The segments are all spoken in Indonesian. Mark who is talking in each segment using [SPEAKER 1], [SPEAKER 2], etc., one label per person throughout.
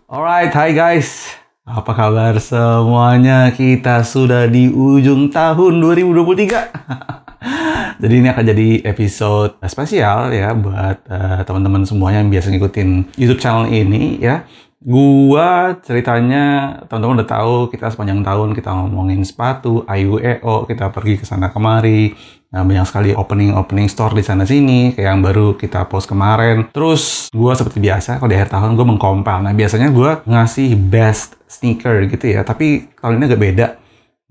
[SPEAKER 1] Alright, hai guys. Apa kabar semuanya? Kita sudah di ujung tahun 2023. Jadi ini akan jadi episode spesial ya buat teman-teman semuanya yang biasa ngikutin YouTube channel ini ya. Gua ceritanya teman-teman udah tahu kita sepanjang tahun kita ngomongin sepatu, AYUEO, kita pergi ke sana kemari. Nah, banyak sekali opening store di sana sini kayak yang baru kita post kemarin. Terus gue seperti biasa kalau di akhir tahun gue mengkompil. Nah, biasanya gue ngasih best sneaker gitu ya. Tapi tahun ini agak beda.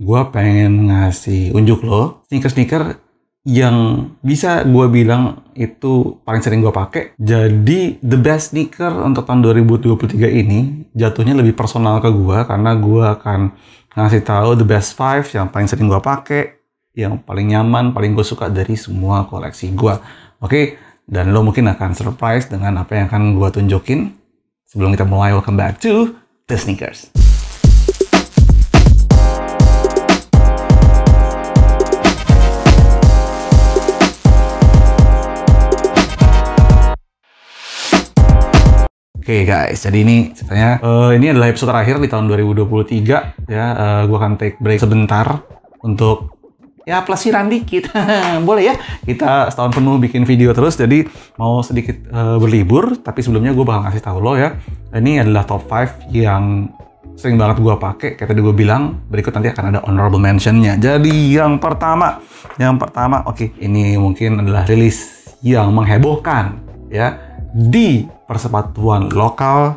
[SPEAKER 1] Gue pengen ngasih unjuk lo sneaker yang bisa gue bilang itu paling sering gue pakai. Jadi the best sneaker untuk tahun 2023 ini jatuhnya lebih personal ke gue karena gue akan ngasih tahu the best 5 yang paling sering gue pakai, yang paling nyaman, paling gue suka dari semua koleksi gue. Oke, dan lo mungkin akan surprise dengan apa yang akan gue tunjukin. Sebelum kita mulai, welcome back to The Sneakers. Oke guys, jadi ini ceritanya ini adalah episode terakhir di tahun 2023 ya. Gue akan take break sebentar untuk ya pelesiran dikit. Boleh ya, kita setahun penuh bikin video terus, jadi mau sedikit berlibur. Tapi sebelumnya gue bakal ngasih tahu lo ya, ini adalah top 5 yang sering banget gue pakai. Kayak tadi gue bilang, berikut nanti akan ada honorable mention-nya. Jadi yang pertama, oke, ini mungkin adalah rilis yang menghebohkan ya di persepatuan lokal.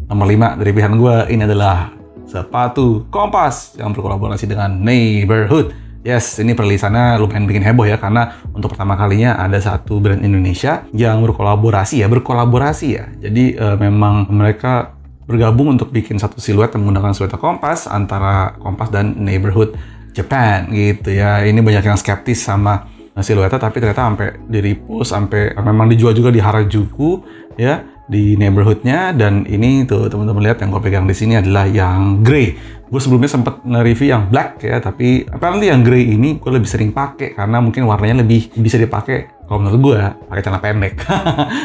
[SPEAKER 1] Nomor 5 dari pilihan gue, ini adalah sepatu Kompas yang berkolaborasi dengan Neighborhood. Yes, ini perilisannya lumayan bikin heboh ya, karena untuk pertama kalinya ada satu brand Indonesia yang berkolaborasi ya. Jadi memang mereka bergabung untuk bikin satu siluet yang menggunakan siluet Kompas antara Kompas dan Neighborhood Japan gitu ya. Ini banyak yang skeptis sama siluetnya, tapi ternyata sampai di-repost, sampai memang dijual juga di Harajuku ya, di Neighborhood-nya. Dan ini tuh teman-teman lihat yang gue pegang di sini adalah yang grey. Gue sebelumnya sempat nge-review yang black ya, tapi apparently yang grey ini gue lebih sering pakai karena mungkin warnanya lebih bisa dipakai kalau menurut gue pakai celana pendek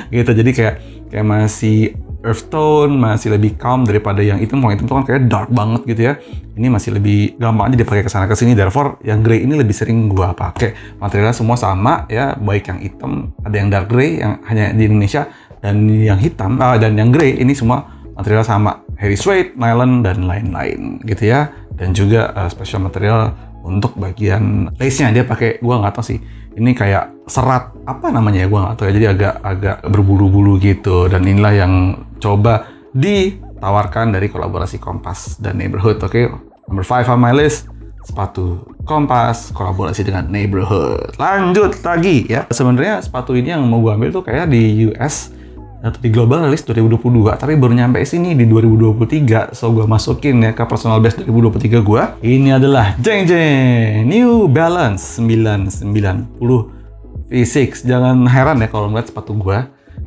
[SPEAKER 1] gitu. Jadi kayak masih earth tone, masih lebih calm daripada yang hitam. Kalau hitam tuh kan kayak dark banget gitu ya. Ini masih lebih gampang aja dipakai kesana kesini. Therefore yang grey ini lebih sering gue pakai. Materialnya semua sama ya, baik yang hitam, ada yang dark grey yang hanya di Indonesia, dan yang hitam dan yang grey ini semua material sama, heavy suede, nylon dan lain-lain gitu ya. Dan juga special material untuk bagian lace-nya dia pakai, gua nggak tahu sih ini kayak serat apa namanya ya, gua nggak tahu ya, jadi agak berbulu-bulu gitu. Dan inilah yang coba ditawarkan dari kolaborasi Kompas dan Neighborhood. Oke, number 5 on my list, sepatu Kompas kolaborasi dengan Neighborhood. Lanjut lagi ya, sebenarnya sepatu ini yang mau gua ambil tuh kayak di US atau di global rilis 2022, tapi baru nyampe sini di 2023. So gue masukin ya ke personal best 2023 gue. Ini adalah jeng New Balance 990 V6. Jangan heran ya kalau ngeliat sepatu gue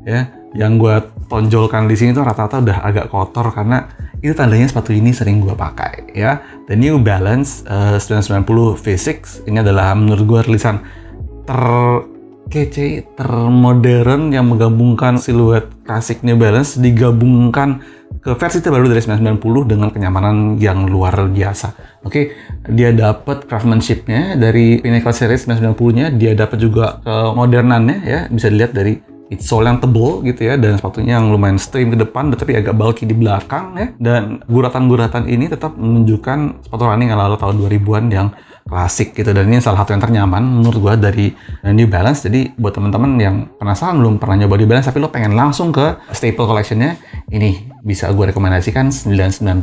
[SPEAKER 1] ya, yang gue tonjolkan di sini tuh rata-rata udah agak kotor karena itu tandanya sepatu ini sering gue pakai ya. The New Balance 990 V6 ini adalah menurut gue rilisan kece, termodern yang menggabungkan siluet klasik New Balance digabungkan ke versi terbaru dari 990 dengan kenyamanan yang luar biasa. Oke, dia dapat craftsmanship-nya dari Pinnacle Series 990-nya, dia dapat juga kemodernannya ya, bisa dilihat dari midsole yang tebal gitu ya, dan sepatunya yang lumayan stream ke depan tapi agak bulky di belakang ya. Dan guratan-guratan ini tetap menunjukkan sepatu running ala-ala tahun 2000-an yang klasik gitu, dan ini salah satu yang ternyaman menurut gua dari New Balance. Jadi buat teman-teman yang penasaran belum pernah nyoba New Balance tapi lo pengen langsung ke staple collection-nya, ini bisa gua rekomendasikan 990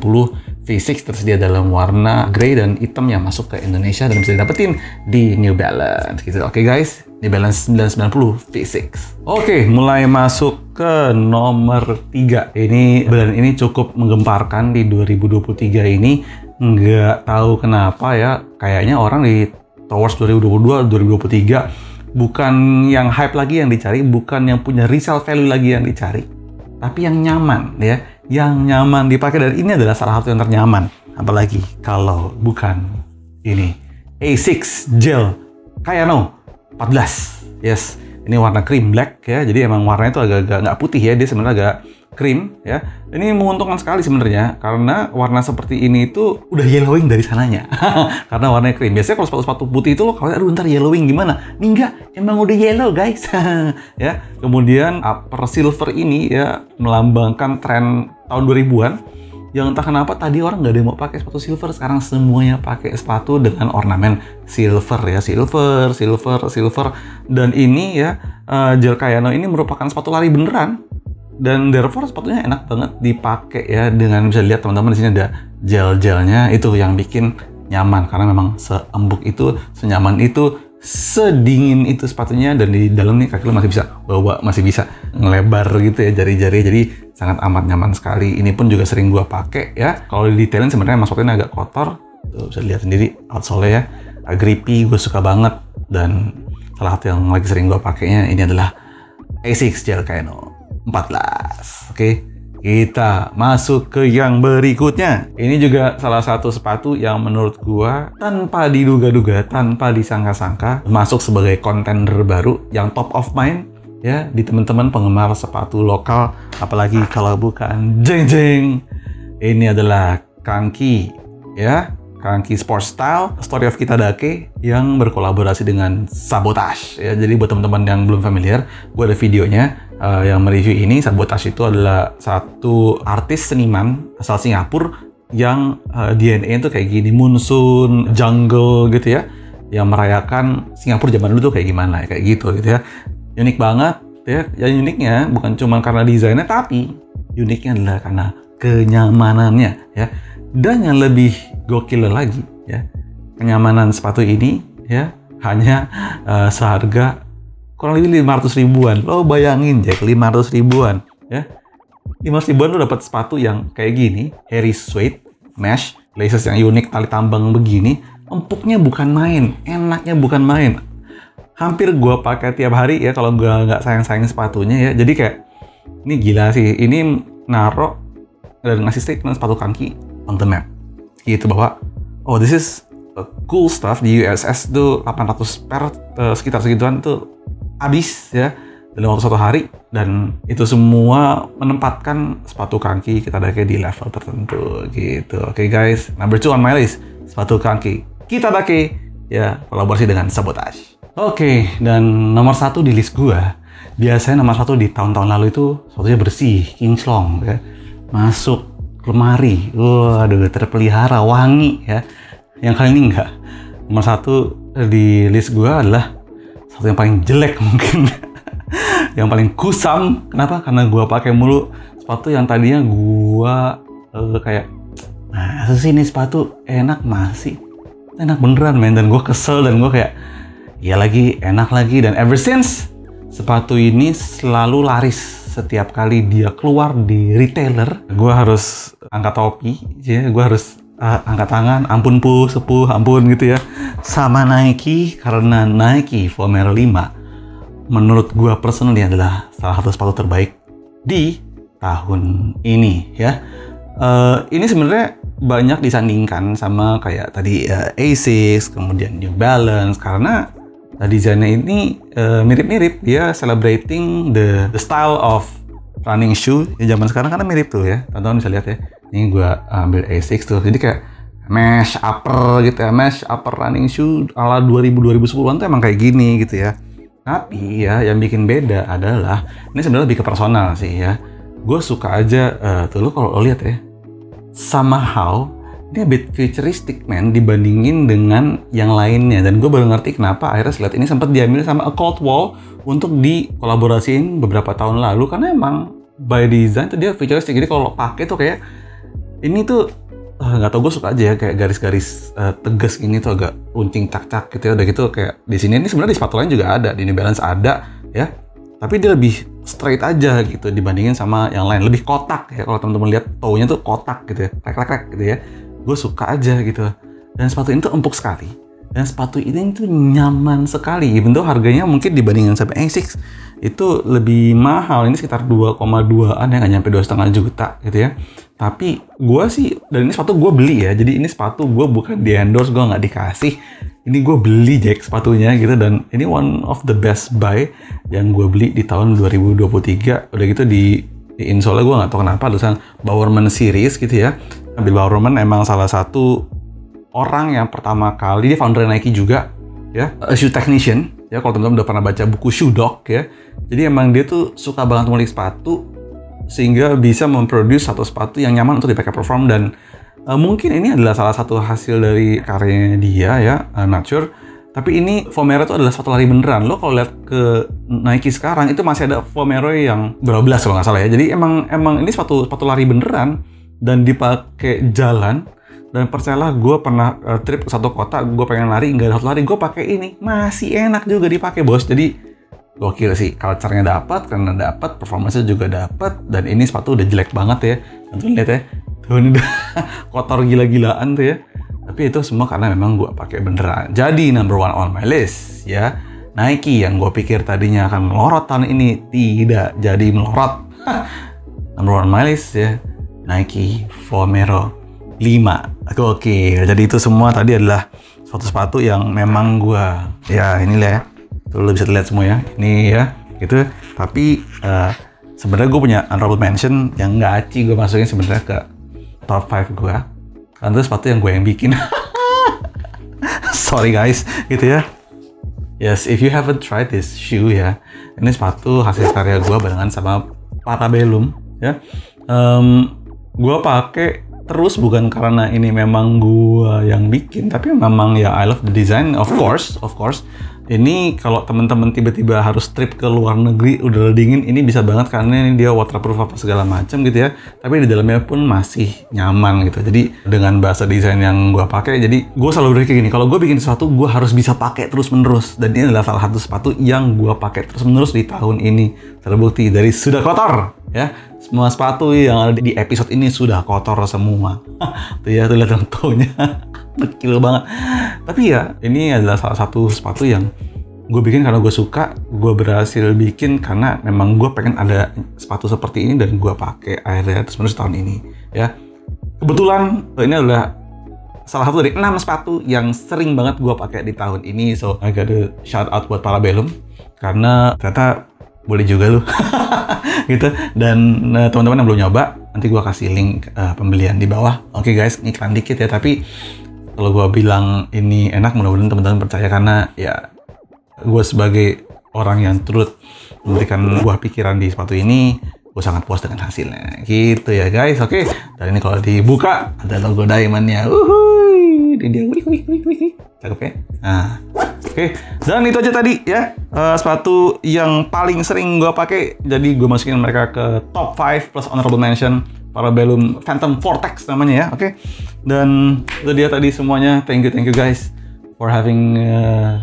[SPEAKER 1] V6, tersedia dalam warna grey dan hitam yang masuk ke Indonesia dan bisa didapetin di New Balance gitu. Oke guys, New Balance 990 V6. Oke, mulai masuk ke nomor 3. Ini brand ini cukup menggemparkan di 2023 ini. Nggak tahu kenapa ya, kayaknya orang di Towards 2022-2023 bukan yang hype lagi yang dicari, bukan yang punya resale value lagi yang dicari, tapi yang nyaman ya, yang nyaman dipakai. Dan ini adalah salah satu yang ternyaman, apalagi kalau bukan ini A6 Gel Kayano 14. Yes, ini warna cream black ya, jadi emang warnanya itu agak-agak nggak putih ya, dia sebenarnya agak cream ya. Ini menguntungkan sekali sebenarnya karena warna seperti ini itu udah yellowing dari sananya. Karena warnanya cream. Biasanya kalau sepatu-sepatu putih itu lo kalau aduh ntar yellowing gimana? Ini enggak, emang udah yellow guys. Ya. Kemudian upper silver ini ya melambangkan tren tahun 2000-an. Yang entah kenapa tadi orang nggak ada yang mau pakai sepatu silver, sekarang semuanya pakai sepatu dengan ornamen silver ya, silver. Dan ini ya gel Kayano ini merupakan sepatu lari beneran, dan therefore sepatunya enak banget dipakai ya. Dengan bisa lihat teman-teman di sini ada gel-gelnya, itu yang bikin nyaman karena memang seempuk itu, senyaman itu, sedingin itu sepatunya, dan di dalam nih kaki lo masih bisa bawa, masih bisa ngelebar gitu ya jari-jari, jadi sangat amat nyaman sekali. Ini pun juga sering gua pakai ya. Kalau didetailin sebenarnya masuknya agak kotor, tuh bisa lihat sendiri outsole ya, grippy, gue suka banget. Dan salah satu yang lagi sering gua pakainya ini adalah Asics Gel Kayano 14. Oke. Kita masuk ke yang berikutnya. Ini juga salah satu sepatu yang menurut gua tanpa diduga-duga, tanpa disangka-sangka masuk sebagai kontender baru yang top of mind ya di teman-teman penggemar sepatu lokal, apalagi kalau bukan jeng-jeng. Ini adalah Kanki ya, Kanki Sport Style Story of Kitadake yang berkolaborasi dengan Sabotage ya. Jadi buat teman-teman yang belum familiar, gua ada videonya yang mereview ini. Sabotage itu adalah satu artis seniman asal Singapura yang DNA itu kayak gini, monsoon, jungle gitu ya, yang merayakan Singapura zaman dulu tuh kayak gimana ya, kayak gitu ya. Unik banget ya. Yang uniknya bukan cuma karena desainnya, tapi uniknya adalah karena kenyamanannya ya. Dan yang lebih gokil lagi ya, kenyamanan sepatu ini ya hanya seharga kurang lebih 500 ribuan. Lo bayangin Jack, 500 ribuan ya. 500 ribuan lo dapat sepatu yang kayak gini, hairy suede, mesh, laces yang unik, tali tambang begini. Empuknya bukan main, enaknya bukan main. Hampir gua pakai tiap hari ya kalau gua nggak sayang-sayang sepatunya ya. Jadi kayak ini gila sih. Ini naro dan ngasih statement sepatu Kanki on the map. Gitu bahwa oh this is cool stuff. Di USS tuh 800 pair sekitar segituan tuh habis ya dalam waktu 1 hari, dan itu semua menempatkan sepatu Kanki Kitadake di level tertentu gitu. Oke guys, number 2 on my list, sepatu Kanki Kitadake ya kolaborasi dengan Sabotage. Oke, dan nomor 1 di list gua, biasanya nomor 1 di tahun-tahun lalu itu sepatunya bersih, kinclong ya, masuk lemari, waduh terpelihara, wangi ya. Yang kali ini enggak. Nomor 1 di list gua adalah satu yang paling jelek mungkin. Yang paling kusam. Kenapa? Karena gua pakai mulu sepatu yang tadinya gua kayak masa sih ini sepatu enak, masih enak beneran men, dan gua kesel, dan gua kayak ya lagi enak lagi. Dan ever since sepatu ini selalu laris. Setiap kali dia keluar di retailer, gue harus angkat topi, ya, gue harus angkat tangan, ampun sepuh, ampun gitu ya, sama Nike. Karena Nike Vomero 5 menurut gue personally adalah salah satu sepatu terbaik di tahun ini ya. Ini sebenarnya banyak disandingkan sama kayak tadi Asics, kemudian New Balance, karena desainnya ini mirip-mirip, dia celebrating the style of running shoe ya zaman sekarang, karena mirip tuh ya. Teman-teman bisa lihat ya. Ini gua ambil Asics tuh. Jadi kayak mesh upper gitu ya, mesh upper running shoe ala 2000-2010-an tuh emang kayak gini gitu ya. Tapi ya yang bikin beda adalah ini sebenarnya lebih ke personal sih ya. Gue suka aja tuh lo kalau lo lihat ya, somehow ini a bit futuristic man dibandingin dengan yang lainnya. Dan gue baru ngerti kenapa akhirnya slide ini sempat diambil sama A Cold Wall untuk dikolaborasiin beberapa tahun lalu, karena emang by design tuh dia futuristic. Jadi kalau pakai tuh kayak ini tuh nggak tau, gue suka aja ya kayak garis-garis tegas gini tuh, agak runcing cak-cak gitu ya. Udah gitu kayak di sini ini sebenarnya di sepatu lain juga ada, di New Balance ada ya, tapi dia lebih straight aja gitu dibandingin sama yang lain, lebih kotak ya. Kalau teman-teman lihat toe-nya tuh kotak gitu ya, rek-rek gitu ya. Gue suka aja gitu. Dan sepatu ini tuh empuk sekali. Dan sepatu ini tuh nyaman sekali. Even though harganya mungkin dibandingin sama Asics itu lebih mahal. Ini sekitar 2,2an ya, nggak nyampe 2,5 juta gitu ya. Tapi gue sih, dan ini sepatu gue beli ya. Jadi ini sepatu gue bukan di endorse, gue nggak dikasih. Ini gue beli Jack sepatunya gitu. Dan ini one of the best buy yang gue beli di tahun 2023. Udah gitu di di insole gue nggak tahu kenapa tulisan Bowerman Series gitu ya. Bill Bowerman emang salah satu orang yang pertama kali, dia founder Nike juga ya, a shoe technician ya, kalau teman-teman udah pernah baca buku Shoe Dog ya. Jadi emang dia tuh suka banget ngulik sepatu sehingga bisa memproduce satu sepatu yang nyaman untuk dipakai perform, dan mungkin ini adalah salah satu hasil dari karyanya dia ya, not sure. Tapi ini Vomero itu adalah sepatu lari beneran. Lo kalau lihat ke Nike sekarang itu masih ada Vomero yang 12 kalau nggak salah ya. Jadi emang ini sepatu lari beneran dan dipakai jalan. Dan percayalah, gue pernah trip ke satu kota, gue pengen lari, nggak ada satu lari, gue pakai ini, masih enak juga dipakai bos. Jadi gokil sih, culture-nya dapat, karena dapat, performance-nya juga dapat, dan ini sepatu udah jelek banget ya. Nanti lihat ya, tuh ini udah kotor gila-gilaan tuh ya. Tapi itu semua karena memang gue pakai beneran. Jadi number one on my list ya, Nike yang gue pikir tadinya akan melorot tahun ini, tidak jadi melorot. Number one on my list ya, Nike Vomero 5. Oke, jadi itu semua tadi adalah sepatu-sepatu yang memang gua, ya inilah ya, tuh lo bisa lihat semua ya, ini ya, gitu. Tapi sebenarnya gue punya honorable mention yang nggak aci gue masukin sebenarnya ke top 5 gua, karena itu sepatu yang gue yang bikin. Sorry guys, gitu ya. Yes, if you haven't tried this shoe ya, ini sepatu hasil karya gue barengan sama Parabellum ya. Gue pakai terus bukan karena ini memang gua yang bikin, tapi memang ya I love the design, of course. Ini kalau teman-teman tiba-tiba harus trip ke luar negeri udara dingin, ini bisa banget karena ini dia waterproof apa segala macam gitu ya. Tapi di dalamnya pun masih nyaman gitu. Jadi dengan bahasa desain yang gua pakai, jadi gua selalu berpikir gini, kalau gua bikin sesuatu gua harus bisa pakai terus-menerus. Dan ini adalah salah satu sepatu yang gua pakai terus-menerus di tahun ini. Terbukti dari sudah kotor ya. Semua sepatu yang ada di episode ini sudah kotor semua. Tuh ya, tuh lihat contohnya. Kecil banget. Tapi ya, ini adalah salah satu sepatu yang gue bikin karena gue suka. Gue berhasil bikin karena memang gue pengen ada sepatu seperti ini dan gue pakai akhirnya terus tahun ini. Ya, kebetulan ini adalah salah satu dari 6 sepatu yang sering banget gue pakai di tahun ini. So, I gotta shout out buat Parabellum karena ternyata boleh juga lu. Gitu. Dan teman-teman yang belum nyoba, nanti gue kasih link pembelian di bawah. Oke guys, iklan dikit ya, tapi kalau gue bilang ini enak, mudah-mudahan teman-teman percaya, karena ya gue sebagai orang yang turut memberikan buah pikiran di sepatu ini, gue sangat puas dengan hasilnya. Gitu ya guys. Oke, dan ini kalau dibuka ada logo diamondnya. Ini dia, cakep ya. Nah, oke, dan itu aja tadi ya, sepatu yang paling sering gue pakai. Jadi gue masukin mereka ke top 5 plus honorable mention. Parabellum Phantom Vortex namanya ya, oke. Dan itu dia tadi semuanya. Thank you guys for having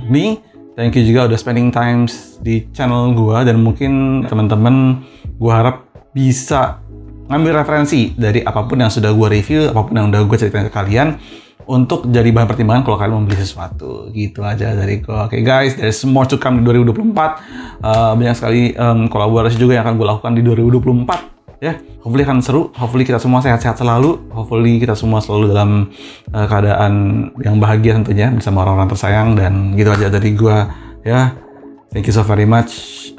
[SPEAKER 1] me. Thank you juga udah spending times di channel gua, dan mungkin teman-teman gua harap bisa ngambil referensi dari apapun yang sudah gua review, apapun yang udah gua ceritain ke kalian untuk jadi bahan pertimbangan kalau kalian membeli sesuatu. Gitu aja dari gua. Oke guys, there's more to come di 2024. Banyak sekali kolaborasi juga yang akan gua lakukan di 2024. Ya, hopefully akan seru, hopefully kita semua sehat-sehat selalu, hopefully kita semua selalu dalam keadaan yang bahagia tentunya bersama orang-orang tersayang, dan gitu aja dari gua ya. Thank you so very much.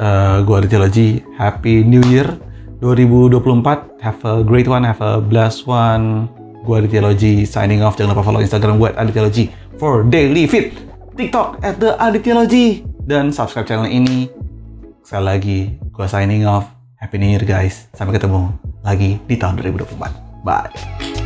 [SPEAKER 1] Gua Aditya Logi. Happy New Year 2024. Have a great one, have a blessed one. Gua Aditya Logi signing off. Jangan lupa follow Instagram gue @AdityaLogi for daily fit, TikTok @TheAdityaLogi, dan subscribe channel ini. Sekali lagi, gua signing off. Happy New Year guys. Sampai ketemu lagi di tahun 2024. Bye.